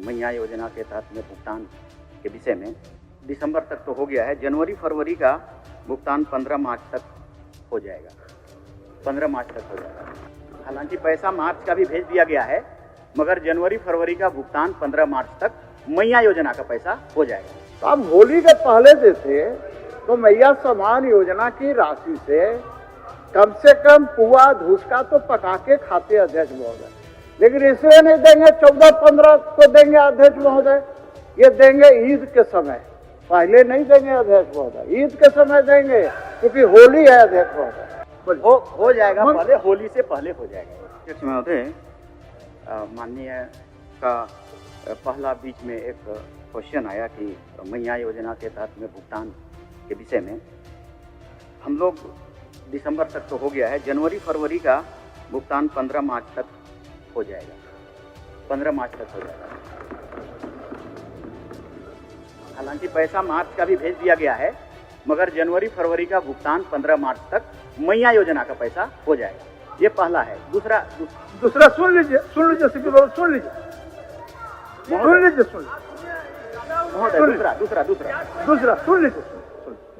मैया योजना के तहत में भुगतान के विषय में दिसंबर तक तो हो गया है, जनवरी फरवरी का भुगतान 15 मार्च तक हो जाएगा। 15 मार्च तक हो जाएगा। हालांकि पैसा मार्च का भी भेज दिया गया है, मगर जनवरी फरवरी का भुगतान 15 मार्च तक मैया योजना का पैसा हो जाएगा। तो आप होली के पहले देते तो मैया सम्मान योजना की राशि से कम पुआ धुसका तो पका के खाते अध्यक्ष महोदय, लेकिन इसलिए नहीं देंगे 14-15 को देंगे अध्यक्ष महोदय, ये देंगे ईद के समय, पहले नहीं देंगे अध्यक्ष महोदय, ईद के समय देंगे क्योंकि होली है अध्यक्ष महोदय। हो जाएगा, पहले होली से पहले हो जाएगा। अध्यक्ष महोदय, माननीय का पहला बीच में एक क्वेश्चन आया कि मैया योजना के तहत में भुगतान के विषय में हम लोग दिसंबर तक तो हो गया है, जनवरी फरवरी का भुगतान 15 मार्च तक हो जाएगा। 15 मार्च तक हो जाएगा। हालांकि पैसा मार्च का भी भेज दिया गया है, मगर जनवरी फरवरी का भुगतान 15 मार्च तक मैया योजना का पैसा हो जाएगा। ये पहला है। दूसरा सुन लीजिए सीपी बाबू, सुन लीजिए दूसरा सुन लीजिए,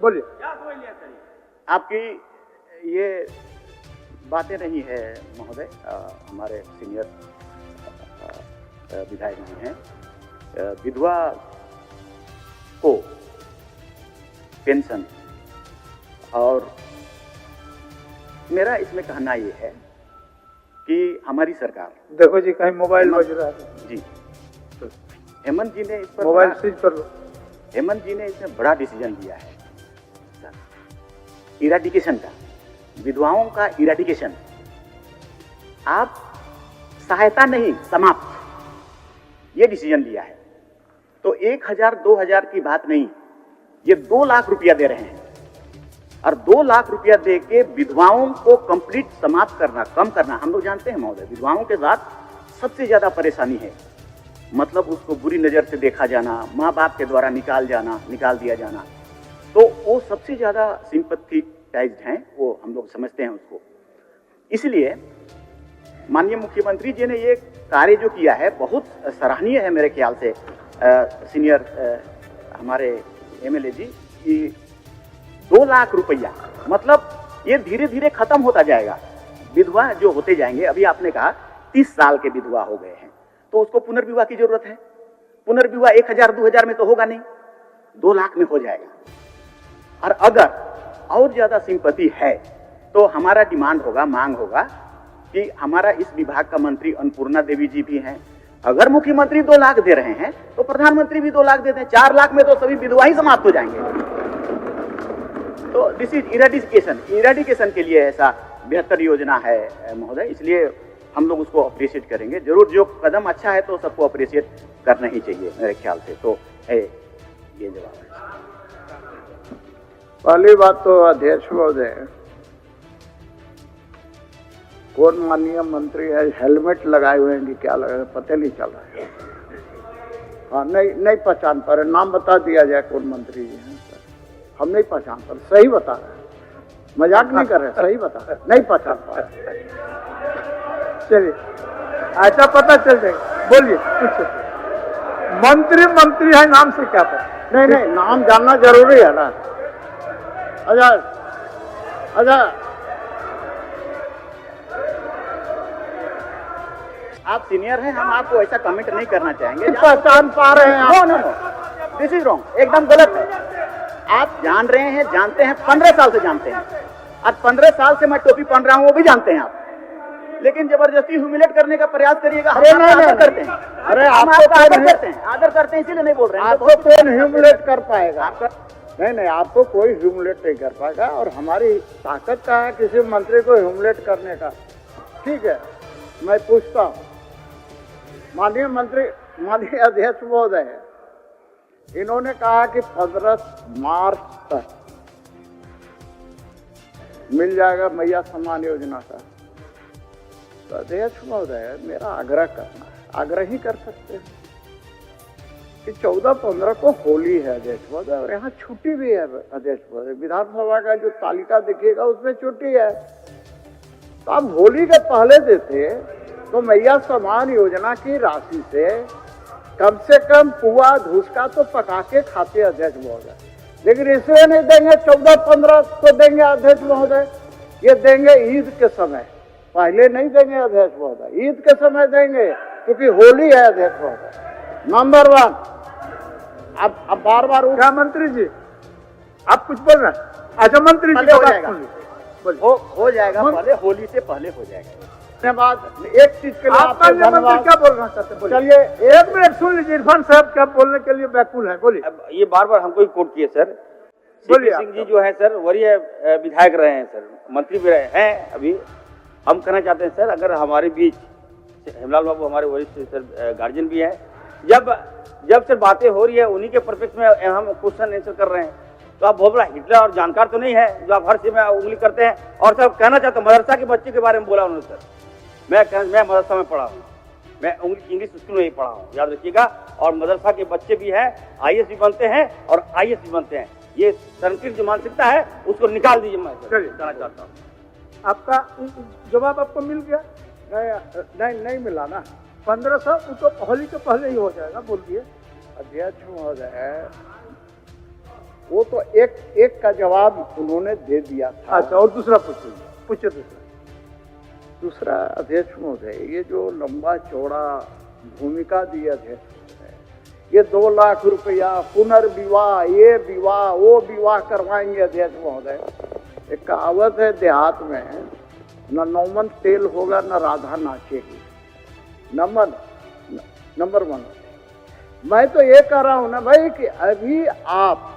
बोलिए। आपकी ये बातें नहीं है महोदय, हमारे सीनियर विधायक जी हैं, विधवा को पेंशन, और मेरा इसमें कहना ये है कि हमारी सरकार, देखो जी कहीं मोबाइल बज रहा है जी, हेमंत जी ने इस पर मोबाइल स्विच कर लो। हेमंत जी ने इसमें बड़ा डिसीजन लिया है, इराडिकेशन का, विधवाओं का इराडिकेशन। आप सहायता नहीं, समाप्त, ये डिसीजन लिया है। तो 1000-2000 की बात नहीं, ये 2 लाख रुपया दे रहे हैं, और 2 लाख रुपया दे के विधवाओं को कंप्लीट समाप्त करना, कम करना। हम लोग जानते हैं महोदय, विधवाओं के साथ सबसे ज्यादा परेशानी है, मतलब उसको बुरी नजर से देखा जाना, माँ बाप के द्वारा निकाल दिया जाना, तो वो सबसे ज्यादा सिंपैथेटाइज्ड हैं, वो हम लोग समझते हैं उसको। इसलिए माननीय मुख्यमंत्री जी ने ये कार्य जो किया है बहुत सराहनीय है मेरे ख्याल से। सीनियर हमारे एमएलए जी, कि 2 लाख रुपया, मतलब ये धीरे धीरे खत्म होता जाएगा। विधवा जो होते जाएंगे, अभी आपने कहा 30 साल के विधवा हो गए हैं, तो उसको पुनर्विवाह की जरूरत है। पुनर्विवाह 1000-2000 में तो होगा नहीं, 2 लाख में हो जाएगा। और अगर और ज्यादा सिंपैथी है तो हमारा डिमांड होगा, मांग होगा कि हमारा इस विभाग का मंत्री अन्नपूर्णा देवी जी भी हैं, अगर मुख्यमंत्री 2 लाख दे रहे हैं तो प्रधानमंत्री भी 2 लाख देते हैं, 4 लाख में तो सभी विधवा ही समाप्त हो जाएंगे। तो दिस इज इराडिकेशन के लिए ऐसा बेहतर योजना है महोदय, इसलिए हम लोग उसको अप्रिशिएट करेंगे जरूर। जो कदम अच्छा है तो सबको अप्रिशिएट करना ही चाहिए मेरे ख्याल से। तो ये जवाब है। पहली बात तो अध्यक्ष महोदय, कौन माननीय मंत्री है, हेलमेट लगाए हुए हैं कि क्या लगाए पता नहीं चल रहा है। हाँ, नहीं पहचान पा रहे, नाम बता दिया जाए कौन मंत्री जी हैं। हम नहीं पहचान पा रहे, सही बता रहे हैं, मजाक नहीं कर रहे, सही बता रहे, नहीं पहचान पा रहे। चलिए ऐसा पता चल जाएगा, बोलिए कुछ। मंत्री है, नाम से क्या पता? नहीं, नाम जानना जरूरी है ना। अच्छा, आप सीनियर हैं, हम आपको ऐसा कमेंट नहीं करना चाहेंगे। पहचान पा रहे हैं? नो, दिस इज रॉन्ग, एकदम गलत है। आप जान रहे हैं, जानते हैं, 15 साल से जानते हैं। आज 15 साल से मैं टोपी पहन रहा हूं, वो भी जानते हैं आप, लेकिन जबरदस्ती ह्यूमिलेट करने का प्रयास करिएगा। अरे नहीं, आदर करते हैं, अरे आदर करते हैं, इसीलिए नहीं बोल रहे हैं। आपको कौन ह्यूमिलेट कर पाएगा? नहीं, आपको कोई ह्यूमिलेट नहीं कर पाएगा, और हमारी ताकत का है किसी मंत्री को ह्यूमिलेट करने का। ठीक है, मैं पूछता हूँ माननीय अध्यक्ष महोदय, इन्होंने कहा कि 15 मार्च तक मिल जाएगा मैया सम्मान योजना का। तो अध्यक्ष महोदय, मेरा आग्रह करना है, आग्रह ही कर सकते हैं कि 14-15 को होली है अध्यक्ष महोदय, और यहाँ छुट्टी भी है अध्यक्ष महोदय। विधानसभा का जो तालिका दिखेगा उसमें छुट्टी है, तो आप होली के पहले देते तो मैया सम्मान योजना की राशि से कम से कम पुआ धुसका तो पका के खाते अध्यक्ष महोदय, लेकिन इसलिए नहीं देंगे 14-15 को देंगे अध्यक्ष महोदय, ये देंगे ईद के समय, पहले नहीं देंगे अध्यक्ष महोदय, ईद के समय देंगे क्योंकि होली है अध्यक्ष महोदय। नंबर 1, अब बार बार क्या मंत्री जी आप कुछ बोल रहे हैं? अच्छा मंत्री जी हो जाएगा, हो जाएगा, पहले होली से पहले हो जाएगा। धन्यवाद। एक चीज के लिए आपका आपको मंत्री धन्यवाद। क्या बोलना चाहते हैं? चलिए एक मिनट सुन लीजिए, इरफान साहब क्या बोलने के लिए व्याकुल है, बोलिए। अब ये बार बार हमको ही कोट किए सर। बोलिए सीपी सिंह जी जो है सर वरीय विधायक रहे हैं सर, मंत्री भी रहे हैं अभी। हम कहना चाहते हैं सर, अगर हमारे बीच हेमलाल बाबू हमारे वरिष्ठ सर गार्जियन भी हैं, जब सर बातें हो रही है उन्हीं के परफेक्ट में हम क्वेश्चन आंसर कर रहे हैं, तो आप बहुत बड़ा हिटलर और जानकार तो नहीं है जो आप हर चीज में उंगली करते हैं। और सर कहना चाहता हूँ, मदरसा के बच्चे के बारे में बोला उन्होंने सर, मैं मदरसा में पढ़ा हूँ, मैं इंग्लिश स्कूल में ही पढ़ा हूँ, याद रखिएगा। और मदरसा के बच्चे भी हैं, IAS भी बनते हैं और IAS भी बनते हैं। ये संकीर्ण जो मानसिकता है उसको निकाल दीजिए, मैं कहना चाहता हूँ। आपका जवाब आपको मिल गया? नहीं मिला ना। 1500 वो तो होली के पहले ही हो जाएगा, बोल दिए। अध्यक्ष महोदय, वो तो एक का जवाब उन्होंने दे दिया था। अच्छा, और दूसरा पूछिए दूसरा अध्यक्ष महोदय, ये जो लंबा चौड़ा भूमिका दी अध्यक्ष महोदय, ये 2 लाख रुपया पुनर्विवाह, ये विवाह वो विवाह करवाएंगे अध्यक्ष महोदय। एक कहावत है देहात में, न नौमन तेल होगा न राधा नाचेगी। नंबर 1, मैं तो ये कह रहा हूं ना भाई कि अभी आप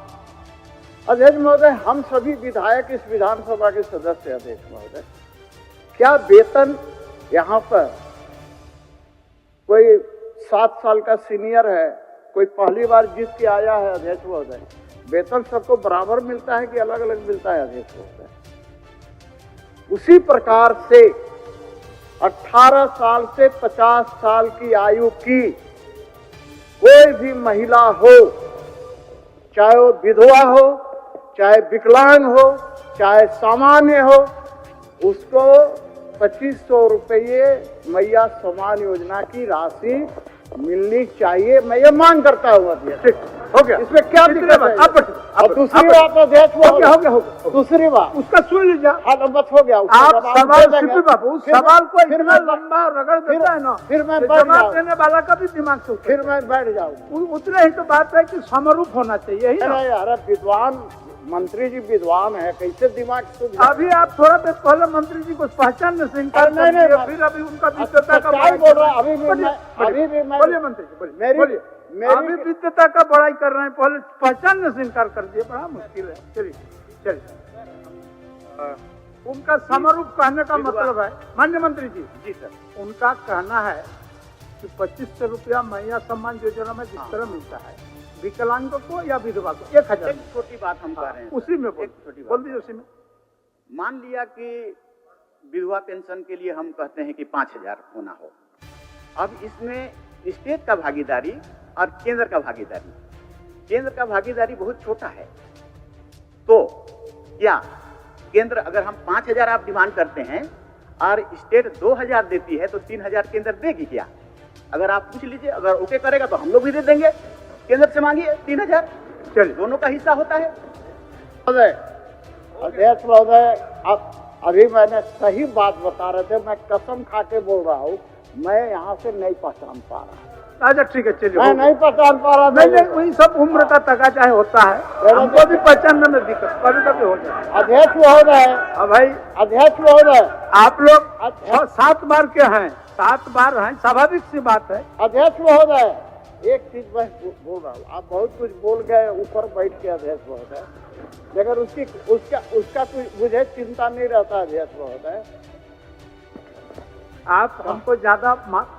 अध्यक्ष महोदय, हम सभी विधायक इस विधानसभा के सदस्य अध्यक्ष महोदय, क्या वेतन यहाँ पर कोई 7 साल का सीनियर है, कोई पहली बार जीत के आया है अध्यक्ष महोदय, वेतन सबको बराबर मिलता है कि अलग अलग मिलता है अध्यक्ष महोदय? उसी प्रकार से 18 साल से 50 साल की आयु की कोई भी महिला हो, चाहे वो विधवा हो, चाहे विकलांग हो, चाहे सामान्य हो, उसको 2500 रुपये मैया सम्मान योजना की राशि मिलनी चाहिए। मैं ये मांग करता हूँ अध्यक्ष। हो गया, इसमें क्या दिक्कत है? अब दूसरी बात अध्यक्ष, हो गया दूसरी बात उसका सुन लीजिए। हाँ, बस हो गया। आप सवाल सीपी बाबू सवाल को इतना लंबा रगड़ देता है ना, फिर मैं जवाब देने वाला का भी दिमाग से फिर मैं बैठ जाऊँ। उतना ही तो बात है कि समरूप होना चाहिए, यही ना? यार विद्वान मंत्री जी विद्वान है, कैसे दिमाग से? अभी आप थोड़ा देर पहले मंत्री जी को पहचानने से इनकार कर दिए, फिर अभी उनका विद्वता का क्या बोल रहा है? अभी भी मैं बोलिए मंत्री जी, बोलिए। अभी विद्वता का बड़ाई कर रहे हैं, पहले पहचानने से इनकार कर दिए, बड़ा मुश्किल है। चलिए उनका समरूप कहने का मतलब है, माननीय मंत्री जी सर, उनका कहना है कि 2500 रुपया मैया सम्मान योजना में जिस तरह मिलता है विकलांगों को या विधवा को 1000। एक छोटी बात हम कह रहे हैं, उसी में बोल दीजिए। उसी में मान लिया कि विधवा पेंशन के लिए हम कहते हैं कि 5000 होना हो। अब इसमें स्टेट का भागीदारी और केंद्र का भागीदारी, केंद्र का भागीदारी बहुत छोटा है, तो क्या केंद्र, अगर हम 5000 आप डिमांड करते हैं और स्टेट 2000 देती है तो 3000 केंद्र देगी क्या? अगर आप पूछ लीजिए, अगर ओके करेगा तो हम लोग भी दे देंगे, केंद्र से मांगिए 3000। चलिए, दोनों का हिस्सा होता है। अध्यक्ष महोदय, अभी मैंने सही बात बता रहे थे, मैं कसम खा के बोल रहा हूँ, मैं यहाँ से नहीं पहचान पा रहा। अच्छा ठीक है, चलिए। मैं नहीं पहचान पा रहा। नहीं, वही सब उम्र का तकाजा होता है, हमको भी पहचानने में दिक्कत कभी कभी हो जाए। अध्यक्ष महोदय, भाई अध्यक्ष महोदय, आप लोग 7 बार के हैं, 7 बार हैं, स्वाभाविक सी बात है। अध्यक्ष महोदय, एक चीज मैं बोल रहा हूँ, आप बहुत कुछ बोल गए ऊपर बैठ के अध्यक्ष महोदय, लेकिन उसका कुछ मुझे चिंता नहीं रहता अध्यक्ष महोदय। आप हमको ज्यादा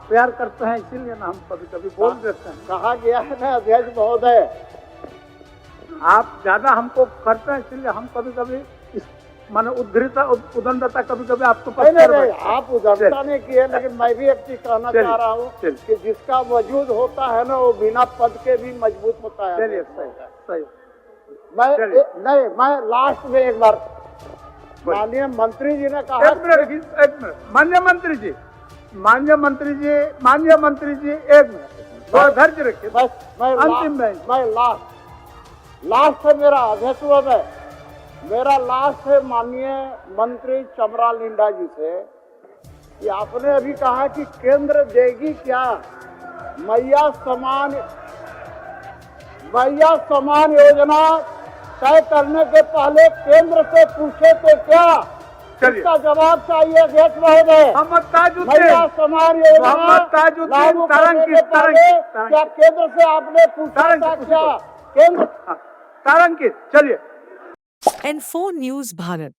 प्यार करते हैं, इसीलिए ना हम कभी कभी बोल देते हैं। कहा गया है ना अध्यक्ष महोदय, आप ज्यादा हमको करते हैं, इसीलिए हम कभी कभी माने उदंडता कभी कभी आपको नहीं, आप उदंडता नहीं किए, लेकिन मैं भी एक चीज कहना चाह रहा हूँ कि जिसका वजूद होता है ना वो बिना पद के भी मजबूत होता है। चलिए, सही। मैं लास्ट में एक बार, माननीय मंत्री जी ने कहा। एक मिनट, माननीय मंत्री जी, एक मिनट। थोड़ा धैर्य रखिए। बस अंतिम बेंच। मैं लास्ट है मेरा अध्यक्ष महोदय, मेरा लास्ट है माननीय मंत्री चमरा लिंडा जी से कि आपने अभी कहा कि केंद्र देगी क्या मैया समान योजना तय करने के पहले केंद्र से पूछे तो क्या? चलिए। इसका जवाब चाहिए अध्यक्ष महोदय। मोहम्मद ताजुद्दीन, मैया समान योजना मोहम्मद ताजुद्दीन, लागू करने के पहले क्या केंद्र से आपने पूछा था क्या? केंद्र तारंकित, चलिए। N4 News Bharat।